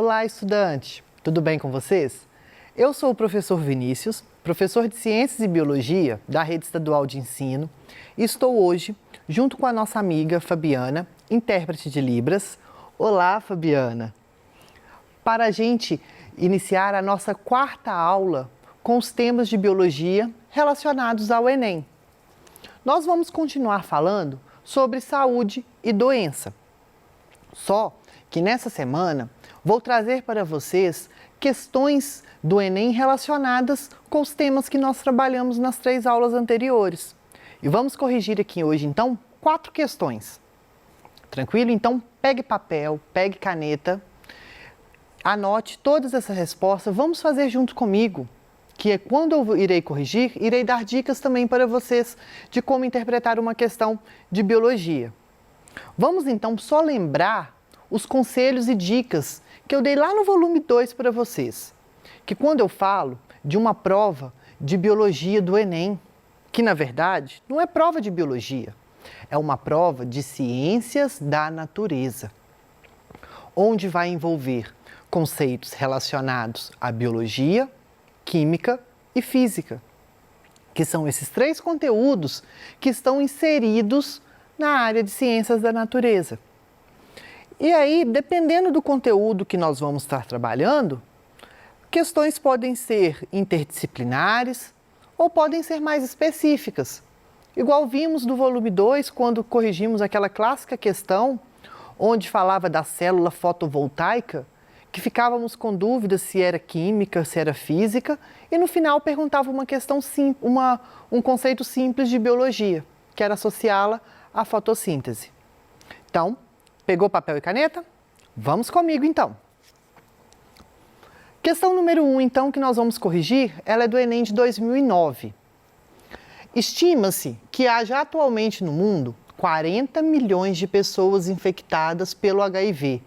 Olá, estudante! Tudo bem com vocês? Eu sou o professor Vinícius, professor de Ciências e Biologia da Rede Estadual de Ensino, e estou hoje junto com a nossa amiga Fabiana, intérprete de Libras. Olá, Fabiana! Para a gente iniciar a nossa quarta aula com os temas de Biologia relacionados ao Enem. Nós vamos continuar falando sobre saúde e doença. Só que nessa semana vou trazer para vocês questões do Enem relacionadas com os temas que nós trabalhamos nas 3 aulas anteriores. E vamos corrigir aqui hoje, então, 4 questões. Tranquilo? Então, pegue papel, pegue caneta, anote todas essas respostas. Vamos fazer junto comigo, que é quando eu irei corrigir, irei dar dicas também para vocês de como interpretar uma questão de biologia. Vamos, então, só lembrar os conselhos e dicas que eu dei lá no volume 2 para vocês. Que quando eu falo de uma prova de biologia do Enem, que na verdade não é prova de biologia, é uma prova de ciências da natureza, onde vai envolver conceitos relacionados à biologia, química e física, que são esses 3 conteúdos que estão inseridos na área de ciências da natureza. E aí, dependendo do conteúdo que nós vamos estar trabalhando, questões podem ser interdisciplinares ou podem ser mais específicas. Igual vimos no volume 2, quando corrigimos aquela clássica questão onde falava da célula fotovoltaica, que ficávamos com dúvidas se era química, se era física, e no final perguntava uma questão um conceito simples de biologia, que era associá-la à fotossíntese. Então, pegou papel e caneta? Vamos comigo, então. Questão número 1, então, que nós vamos corrigir, ela é do Enem de 2009. Estima-se que haja atualmente no mundo 40 milhões de pessoas infectadas pelo HIV,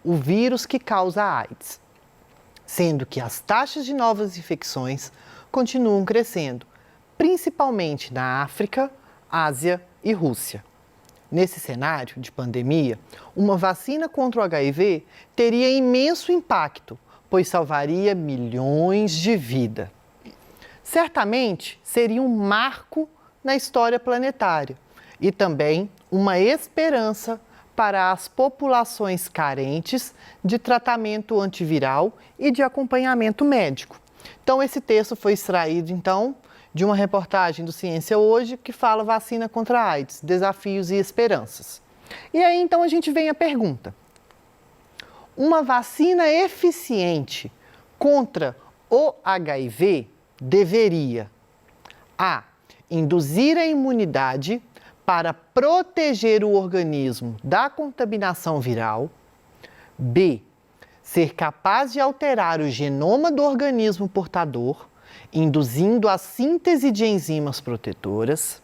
o vírus que causa a AIDS, sendo que as taxas de novas infecções continuam crescendo, principalmente na África, Ásia e Rússia. Nesse cenário de pandemia, uma vacina contra o HIV teria imenso impacto, pois salvaria milhões de vidas. Certamente seria um marco na história planetária e também uma esperança para as populações carentes de tratamento antiviral e de acompanhamento médico. Então, esse texto foi extraído, então, de uma reportagem do Ciência Hoje, que fala vacina contra a AIDS, desafios e esperanças. E aí, então, a gente vem à pergunta. Uma vacina eficiente contra o HIV deveria A. Induzir a imunidade para proteger o organismo da contaminação viral. B. Ser capaz de alterar o genoma do organismo portador, induzindo a síntese de enzimas protetoras.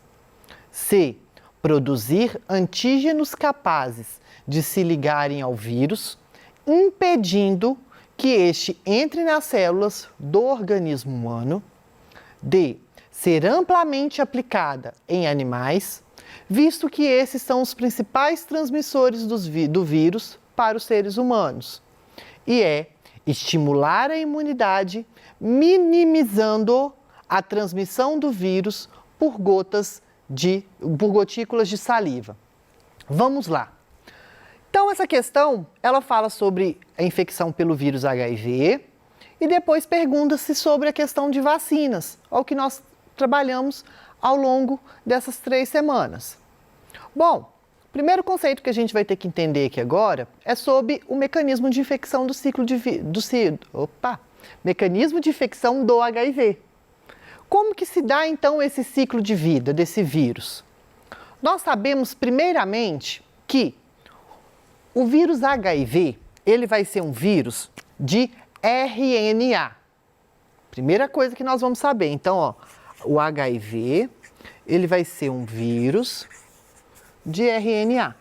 C. Produzir antígenos capazes de se ligarem ao vírus, impedindo que este entre nas células do organismo humano. D. Ser amplamente aplicada em animais, visto que esses são os principais transmissores do vírus para os seres humanos. E estimular a imunidade, minimizando a transmissão do vírus por gotículas de saliva. Vamos lá. Então, essa questão, ela fala sobre a infecção pelo vírus HIV e depois pergunta-se sobre a questão de vacinas, ao que nós trabalhamos ao longo dessas 3 semanas. Bom, o primeiro conceito que a gente vai ter que entender aqui agora é sobre o mecanismo de infecção mecanismo de infecção do HIV. Como que se dá, então, esse ciclo de vida desse vírus? Nós sabemos, primeiramente, que o vírus HIV, ele vai ser um vírus de RNA. Primeira coisa que nós vamos saber. Então, ó, o HIV, ele vai ser um vírus de RNA.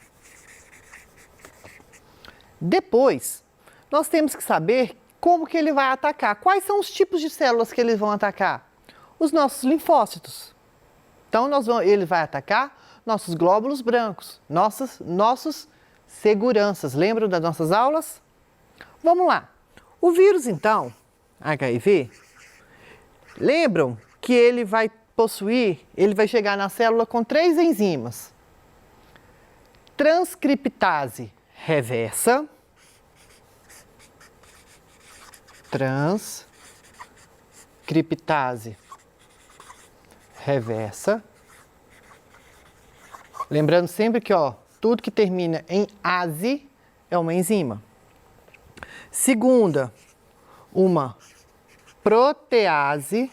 Depois, nós temos que saber como que ele vai atacar. Quais são os tipos de células que eles vão atacar? Os nossos linfócitos. Então, ele vai atacar nossos glóbulos brancos, nossos seguranças. Lembram das nossas aulas? Vamos lá. O vírus, então, HIV, lembram que ele vai chegar na célula com 3 enzimas. Transcriptase reversa, lembrando sempre que, tudo que termina em ase é uma enzima. Segunda, uma protease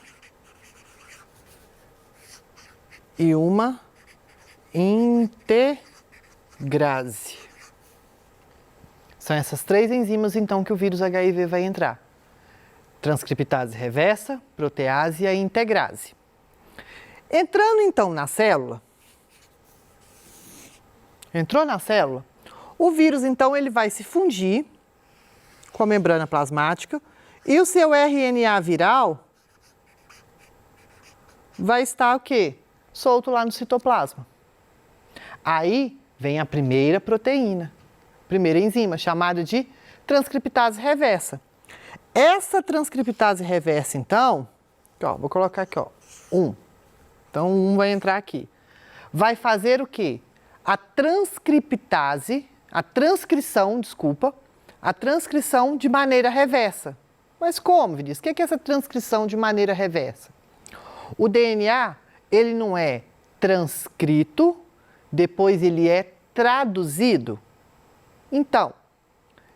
e uma integrase. São essas 3 enzimas, então, que o vírus HIV vai entrar. Transcriptase reversa, protease e a integrase. Entrando, então, na célula, o vírus, então, ele vai se fundir com a membrana plasmática e o seu RNA viral vai estar o quê? Solto lá no citoplasma. Aí vem a primeira proteína, primeira enzima, chamada de transcriptase reversa. Essa transcriptase reversa, então, vou colocar aqui, 1. Então, 1 vai entrar aqui. Vai fazer o quê? A transcrição de maneira reversa. Mas como, Vinícius? O que é essa transcrição de maneira reversa? O DNA, ele não é transcrito, depois ele é traduzido. Então,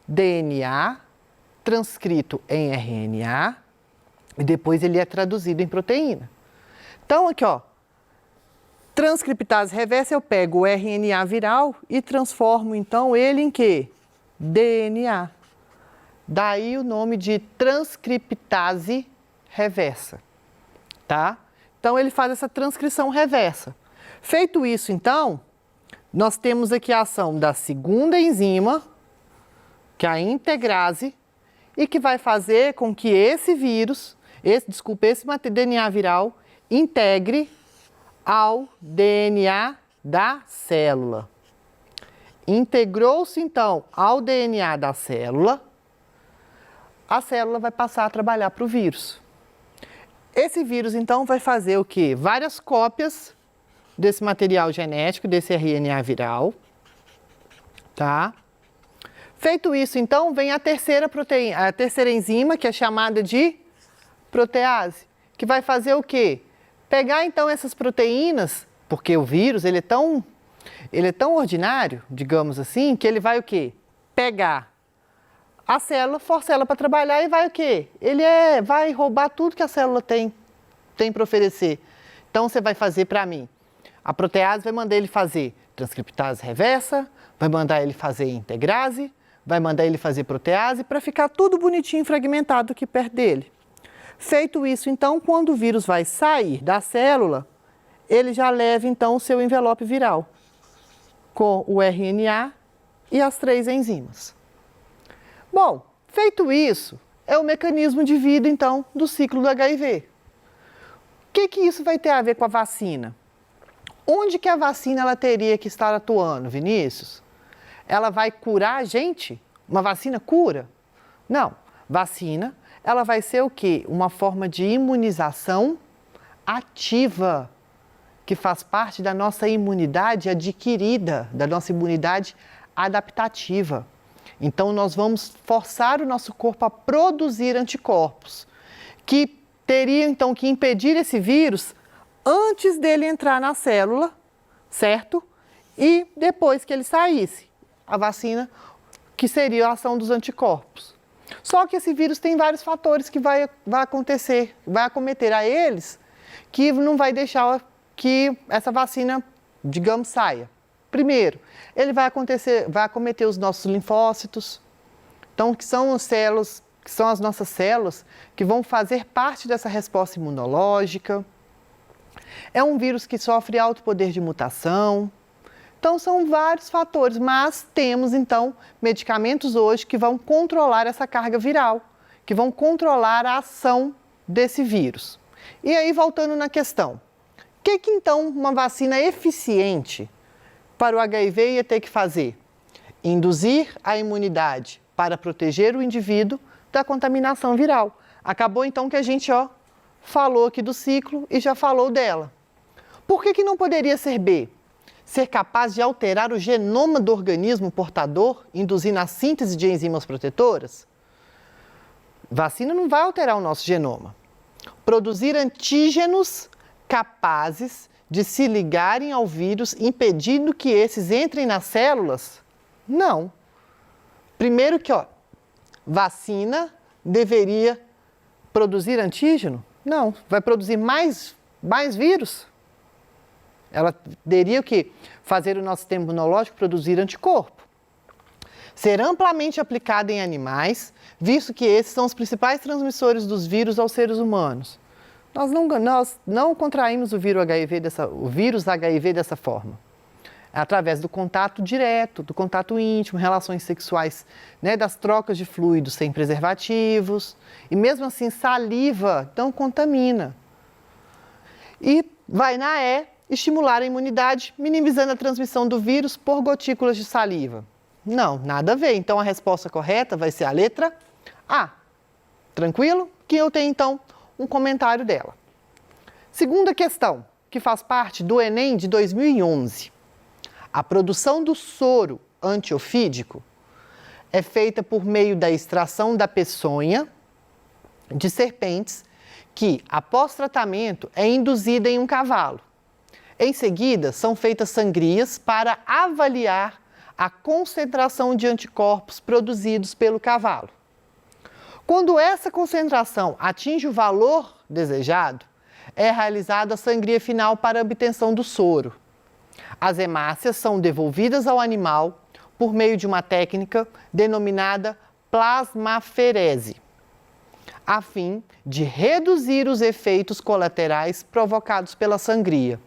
DNA transcrito em RNA e depois ele é traduzido em proteína. Então, aqui, transcriptase reversa, eu pego o RNA viral e transformo, então, ele em quê? DNA. Daí o nome de transcriptase reversa, tá? Então, ele faz essa transcrição reversa. Feito isso, então, nós temos aqui a ação da segunda enzima, que é a integrase, e que vai fazer com que esse DNA viral integre ao DNA da célula. Integrou-se, então, ao DNA da célula, a célula vai passar a trabalhar para o vírus. Esse vírus, então, vai fazer o quê? Várias cópias desse material genético, desse RNA viral, tá? Feito isso, então, vem a terceira enzima, que é chamada de protease, que vai fazer o quê? Pegar, então, essas proteínas, porque o vírus, ele é tão ordinário, digamos assim, que ele vai o quê? Pegar a célula, força ela para trabalhar e vai o quê? Vai roubar tudo que a célula tem para oferecer. Então, você vai fazer para mim. A protease vai mandar ele fazer transcriptase reversa, vai mandar ele fazer integrase, vai mandar ele fazer protease para ficar tudo bonitinho, fragmentado aqui perto dele. Feito isso, então, quando o vírus vai sair da célula, ele já leva, então, o seu envelope viral com o RNA e as 3 enzimas. Bom, feito isso, é o mecanismo de vida, então, do ciclo do HIV. O que isso vai ter a ver com a vacina? Onde que a vacina ela teria que estar atuando, Vinícius? Ela vai curar a gente? Uma vacina cura? Não. Vacina, ela vai ser o quê? Uma forma de imunização ativa, que faz parte da nossa imunidade adquirida, da nossa imunidade adaptativa. Então, nós vamos forçar o nosso corpo a produzir anticorpos, que teriam, então, que impedir esse vírus antes dele entrar na célula, certo? E depois que ele saísse, a vacina, que seria a ação dos anticorpos. Só que esse vírus tem vários fatores que vai acometer a eles, que não vai deixar que essa vacina, digamos, saia. Primeiro, ele vai acometer os nossos linfócitos, então, que são as nossas células que vão fazer parte dessa resposta imunológica. É um vírus que sofre alto poder de mutação. Então, são vários fatores, mas temos, então, medicamentos hoje que vão controlar essa carga viral, que vão controlar a ação desse vírus. E aí, voltando na questão, o que então uma vacina eficiente para o HIV ia ter que fazer? Induzir a imunidade para proteger o indivíduo da contaminação viral. Acabou então que a gente falou aqui do ciclo e já falou dela. Por que não poderia ser B? Ser capaz de alterar o genoma do organismo portador, induzindo a síntese de enzimas protetoras? Vacina não vai alterar o nosso genoma. Produzir antígenos capazes de se ligarem ao vírus, impedindo que esses entrem nas células? Não. Primeiro que, vacina deveria produzir antígeno? Não. Vai produzir mais vírus? Ela teria o quê? Fazer o nosso sistema imunológico produzir anticorpo. Ser amplamente aplicada em animais, visto que esses são os principais transmissores dos vírus aos seres humanos. Nós não contraímos o vírus HIV dessa forma. Através do contato direto, do contato íntimo, relações sexuais, das trocas de fluidos sem preservativos. E mesmo assim, saliva não contamina. E vai na E, estimular a imunidade, minimizando a transmissão do vírus por gotículas de saliva. Não, nada a ver. Então, a resposta correta vai ser a letra A. Tranquilo? Que eu tenho, então, um comentário dela. Segunda questão, que faz parte do Enem de 2011. A produção do soro antiofídico é feita por meio da extração da peçonha de serpentes que, após tratamento, é induzida em um cavalo. Em seguida, são feitas sangrias para avaliar a concentração de anticorpos produzidos pelo cavalo. Quando essa concentração atinge o valor desejado, é realizada a sangria final para a obtenção do soro. As hemácias são devolvidas ao animal por meio de uma técnica denominada plasmaferese, a fim de reduzir os efeitos colaterais provocados pela sangria.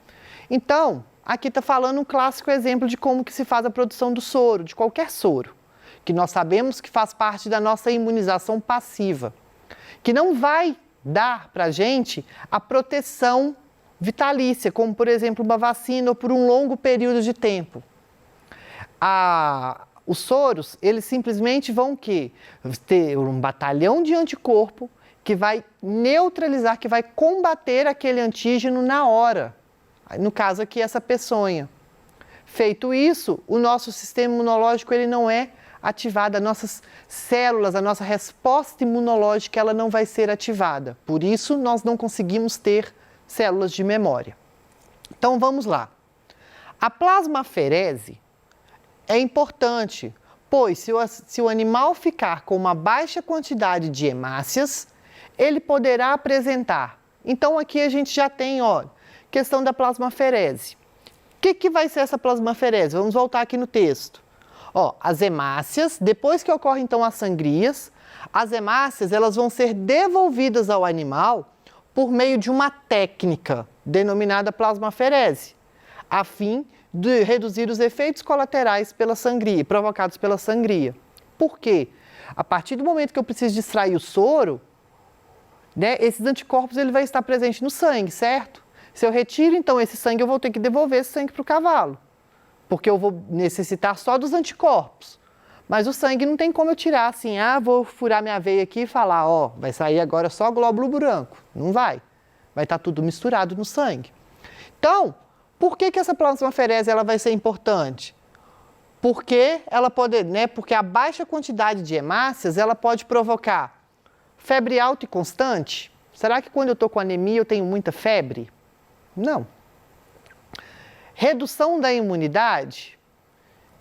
Então, aqui está falando um clássico exemplo de como que se faz a produção do soro, de qualquer soro, que nós sabemos que faz parte da nossa imunização passiva, que não vai dar para a gente a proteção vitalícia, como, por exemplo, uma vacina ou por um longo período de tempo. Os soros, eles simplesmente vão ter um batalhão de anticorpo que vai neutralizar, que vai combater aquele antígeno na hora. No caso aqui, essa peçonha. Feito isso, o nosso sistema imunológico ele não é ativado, as nossas células, a nossa resposta imunológica ela não vai ser ativada. Por isso, nós não conseguimos ter células de memória. Então, vamos lá. A plasmaferese é importante, pois se o animal ficar com uma baixa quantidade de hemácias, ele poderá apresentar. Então, aqui a gente já tem, questão da plasmaferese. O que vai ser essa plasmaferese? Vamos voltar aqui no texto. As hemácias, depois que ocorrem então as sangrias, as hemácias elas vão ser devolvidas ao animal por meio de uma técnica denominada plasmaferese, a fim de reduzir os efeitos colaterais pela sangria, provocados pela sangria. Por quê? A partir do momento que eu preciso de extrair o soro, esses anticorpos ele vai estar presente no sangue, certo? Se eu retiro então esse sangue, eu vou ter que devolver esse sangue para o cavalo, porque eu vou necessitar só dos anticorpos. Mas o sangue não tem como eu tirar assim, vou furar minha veia aqui e falar, vai sair agora só glóbulo branco. Não vai. Vai estar tudo misturado no sangue. Então, por que essa plasmaferese ela vai ser importante? Porque porque a baixa quantidade de hemácias ela pode provocar febre alta e constante. Será que quando eu estou com anemia eu tenho muita febre? Não. Redução da imunidade,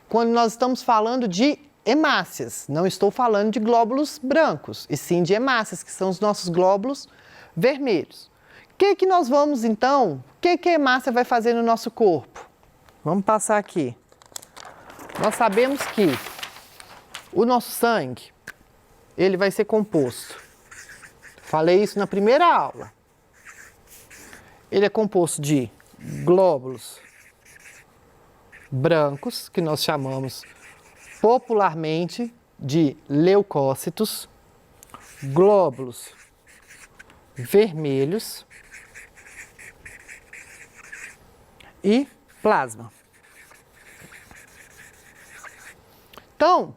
quando nós estamos falando de hemácias, não estou falando de glóbulos brancos, e sim de hemácias, que são os nossos glóbulos vermelhos. O que nós vamos então, o que a hemácia vai fazer no nosso corpo? Vamos passar aqui. Nós sabemos que o nosso sangue, ele vai ser composto. Falei isso na primeira aula. Ele é composto de glóbulos brancos, que nós chamamos popularmente de leucócitos, glóbulos vermelhos e plasma. Então,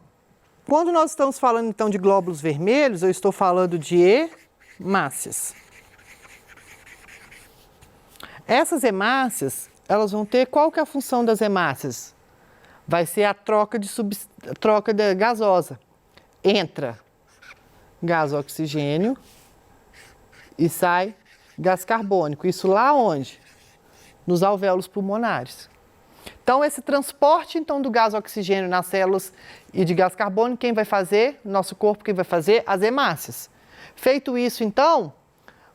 Quando nós estamos falando, então, de glóbulos vermelhos, eu estou falando de hemácias. Essas hemácias, elas vão ter, qual que é a função das hemácias? Vai ser a troca de gasosa. Entra gás oxigênio e sai gás carbônico. Isso lá onde? Nos alvéolos pulmonares. Então, esse transporte então, do gás oxigênio nas células e de gás carbônico, quem vai fazer? Nosso corpo, quem vai fazer? As hemácias. Feito isso, então,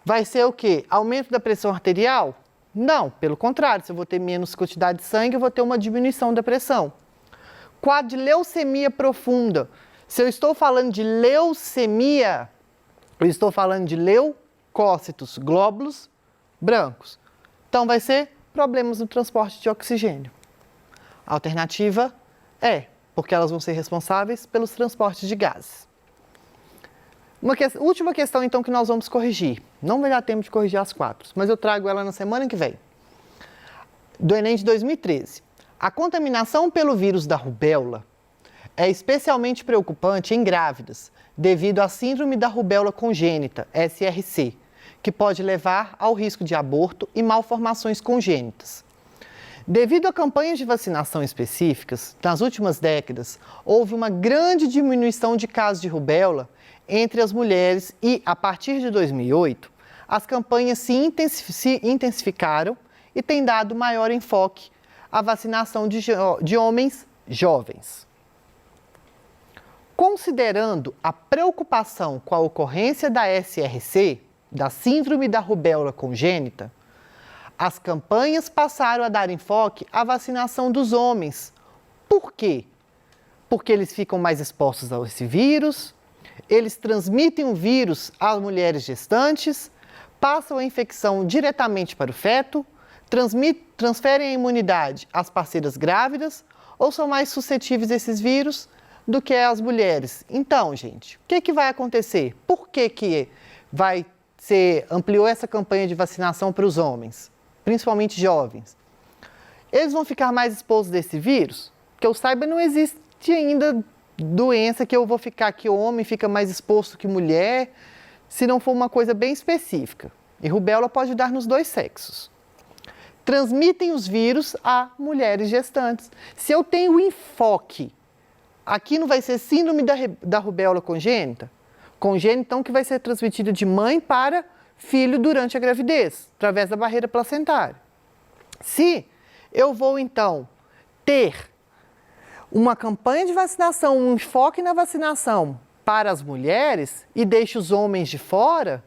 vai ser o quê? Aumento da pressão arterial? Não, pelo contrário, se eu vou ter menos quantidade de sangue, eu vou ter uma diminuição da pressão. Quadro de leucemia profunda. Se eu estou falando de leucemia, eu estou falando de leucócitos, glóbulos brancos. Então, vai ser problemas no transporte de oxigênio. A alternativa é, porque elas vão ser responsáveis pelos transportes de gases. Última questão, então, que nós vamos corrigir. Não vai dar tempo de corrigir as 4, mas eu trago ela na semana que vem. Do Enem de 2013. A contaminação pelo vírus da rubéola é especialmente preocupante em grávidas, devido à síndrome da rubéola congênita, SRC, que pode levar ao risco de aborto e malformações congênitas. Devido a campanhas de vacinação específicas, nas últimas décadas, houve uma grande diminuição de casos de rubéola entre as mulheres e, a partir de 2008, as campanhas se intensificaram e têm dado maior enfoque à vacinação de homens jovens. Considerando a preocupação com a ocorrência da SRC, da síndrome da rubéola congênita, as campanhas passaram a dar enfoque à vacinação dos homens. Por quê? Porque eles ficam mais expostos a esse vírus, eles transmitem o vírus às mulheres gestantes, passam a infecção diretamente para o feto, transferem a imunidade às parceiras grávidas ou são mais suscetíveis a esses vírus do que as mulheres. Então, gente, o que vai acontecer? Por que ampliou essa campanha de vacinação para os homens, principalmente jovens? Eles vão ficar mais expostos desse vírus? Que eu saiba, não existe ainda doença que eu vou ficar que homem fica mais exposto que mulher, se não for uma coisa bem específica. E rubéola pode dar nos dois sexos. Transmitem os vírus a mulheres gestantes. Se eu tenho enfoque, aqui não vai ser síndrome da rubéola congênita? Congênita, então, que vai ser transmitida de mãe para filho durante a gravidez, através da barreira placentária. Se eu vou, então, ter uma campanha de vacinação, um enfoque na vacinação para as mulheres e deixo os homens de fora,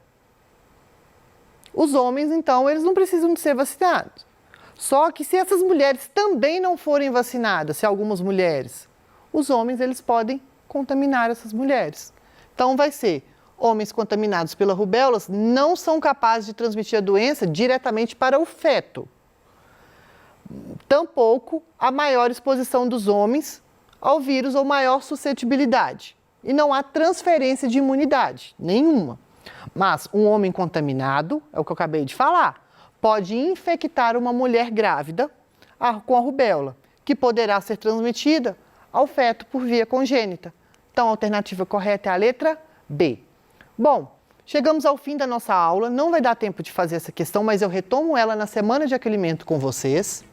os homens, então, eles não precisam de ser vacinados. Só que se essas mulheres também não forem vacinadas, se algumas mulheres, os homens, eles podem contaminar essas mulheres. Então, vai ser, homens contaminados pela rubéola não são capazes de transmitir a doença diretamente para o feto. Tampouco a maior exposição dos homens ao vírus ou maior suscetibilidade. E não há transferência de imunidade, nenhuma. Mas um homem contaminado, é o que eu acabei de falar, pode infectar uma mulher grávida com a rubéola, que poderá ser transmitida ao feto por via congênita. Então, a alternativa correta é a letra B. Bom, chegamos ao fim da nossa aula, não vai dar tempo de fazer essa questão, mas eu retomo ela na semana de acolhimento com vocês.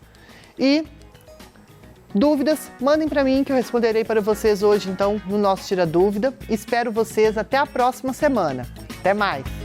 E dúvidas, mandem para mim que eu responderei para vocês hoje, então, no nosso Tira Dúvida. Espero vocês até a próxima semana. Até mais!